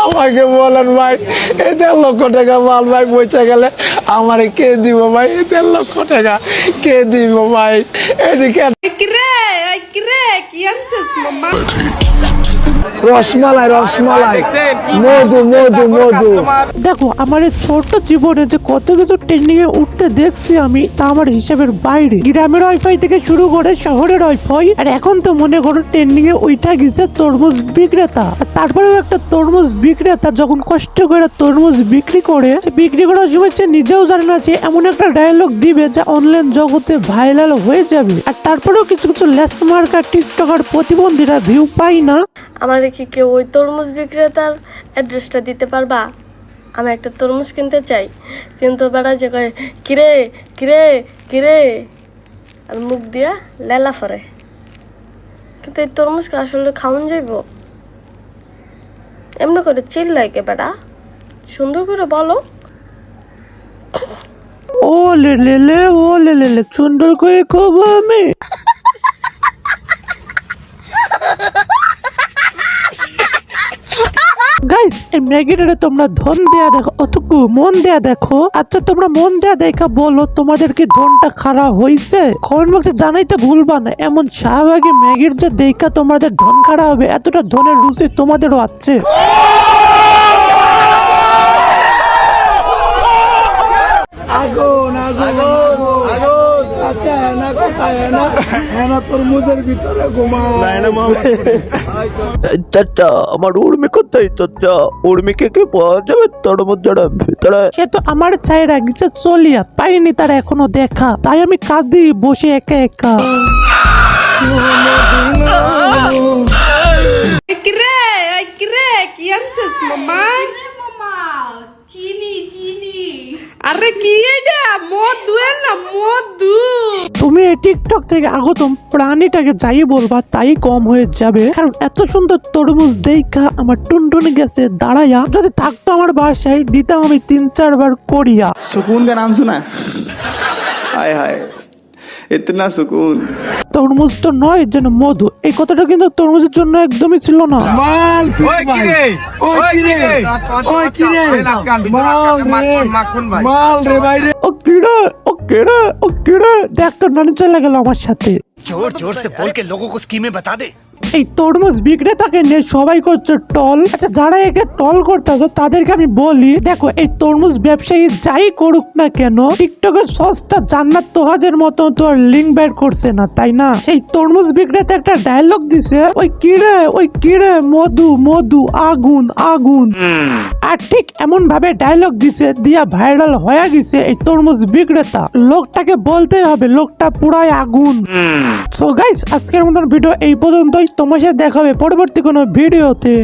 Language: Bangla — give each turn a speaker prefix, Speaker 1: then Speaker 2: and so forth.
Speaker 1: আমাকে বলেন ভাই, এই 1.5 লক্ষ টাকা মাল ভাই পৌঁছে গেলে আমারে কে দিব ভাই? এই 1.5 লক্ষ টাকা কে দিব ভাই? এদিকে
Speaker 2: কি আনছিস মামা?
Speaker 1: রসমালাই রসমালাই, মধু মধু মধু।
Speaker 3: দেখো আমার এই ছোট্ট জীবনে যে কত কিছু ট্রেন্ডিং এ উঠতে দেখছি আমি, তা আমার হিসাবের বাইরে। গ্রামের ওয়াইফাই থেকে শুরু করে শহরের ওয়াইফাই, আর এখন তো মনে করো ট্রেন্ডিং এ উঠা গেছে তরমুজ বিক্রেতা। আর তারপরেও একটা তরমুজ বিক্রেতা যখন কষ্ট করে তরমুজ বিক্রি করে, সে বিক্রি করার সময় সে নিজেও জানে না যে এমন একটা ডায়লগ দিবে যা অনলাইন জগতে ভাইরাল হয়ে যাবে। আর তারপরেও কিছু কিছু লেস মার্কার টিকটকার প্রতিবন্ধীরা ভিউ পায় না।
Speaker 2: আমার কি কেউ ওই তরমুজ বিক্রেতার অ্যাড্রেসটা দিতে পারবা? আমি একটা তরমুজ কিনতে চাই, কিন্তু বেড়া যে কয় কিরে কিরে কিরে, আর মুখ দিয়া লেলা ফরে। কিন্তু এই তরমুজকে আসলে খাওয়ান যাইব? এমনি করে চিল্লাইকে বেড়া, সুন্দর করে বলো।
Speaker 3: ও লে লে লে, ও লে লে লে, সুন্দর করে খাবো আমি। গাইস, এই ম্যাগিটারে তোমরা ধন দেয়া দেখো, অতটুকু মন দেয়া দেখো। আচ্ছা তোমরা মন দেয়া দেখা বলো তোমাদের কি ধনটা খারাপ হইছে? কমেন্ট বক্সে জানাইতে ভুলবা না। এমন শাহবাগী ম্যাগির যে দেখা তোমাদের ধন খারাপ হবে, এতটা ধনের রুচি তোমাদেরও আছে।
Speaker 1: আগুন আগুন আগুন, আচ্ছা না কোথায় না না তরমুজের ভিতরে ঘুমায় না মামা।
Speaker 3: চাচা আমার উর্মি কোথায়? চাচা উর্মিকে কি পাওয়া যাবে তরমুজের ভিতরে? সে তো আমার চাইরা গেছে চলিয়া, পাইনি তার এখনো দেখা, তাই আমি কাঁদি বসে একা একা।
Speaker 2: কি আনছিস মামা? আরে কি এটা? মধু না মধু।
Speaker 3: তুমি এই টিকটক থেকে আগত প্রাণীটাকে যাই বলবা তাই কম হয়ে যাবে, কারণ এত সুন্দর তরমুজ দেখা আমার টুনটুনি গেছে দাঁড়াইয়া। যদি থাকতো আমার বাসায় দিতাম আমি 3-4 বার করিয়া।
Speaker 4: सुकून का नाम सुना है? हाय हाय इतना सुकून।
Speaker 3: তরমুজ তো নয় যেন মধু, এই কথাটা কিন্তু তরমুজের জন্য একদমই ছিল না।
Speaker 1: মাল কি ভাই? ওই কিরে ওই কিরে মাল রে ভাই রে।
Speaker 3: ও কিরে ও কিরে ও কিরে, দেখ তোর নানি চলে গেল আমার সাথে।
Speaker 5: जोर जोर से बोल के लोगों को स्कीमें बता दे।
Speaker 3: এই তরমুজ বিক্রেতাকে নিয়ে সবাই করছে টল। আচ্ছা যারা একে টল করতেছে তাদেরকে আমি বলি, দেখো এই তরমুজ ব্যবসায়ী যাই করুক না কেন, টিকটকের সস্তা জান্নাত তোহাদের মতো তো আর লিঙ্ক বের করছে না, তাই না? সেই তরমুজ বিক্রেতা একটা ডায়লগ দিছে, ওই কিরে মধু মধু আগুন আগুন। আর ঠিক এমন ভাবে ডায়লগ দিছে দিয়া ভাইরাল হয়ে গেছে এই তরমুজ বিক্রেতা। লোকটাকে বলতে হবে লোকটা পুরাই আগুন। সো গাইস, আজকের মতন ভিডিও এই পর্যন্তই। তোমার সাথে দেখা হবে পরবর্তী কোনো ভিডিওতে।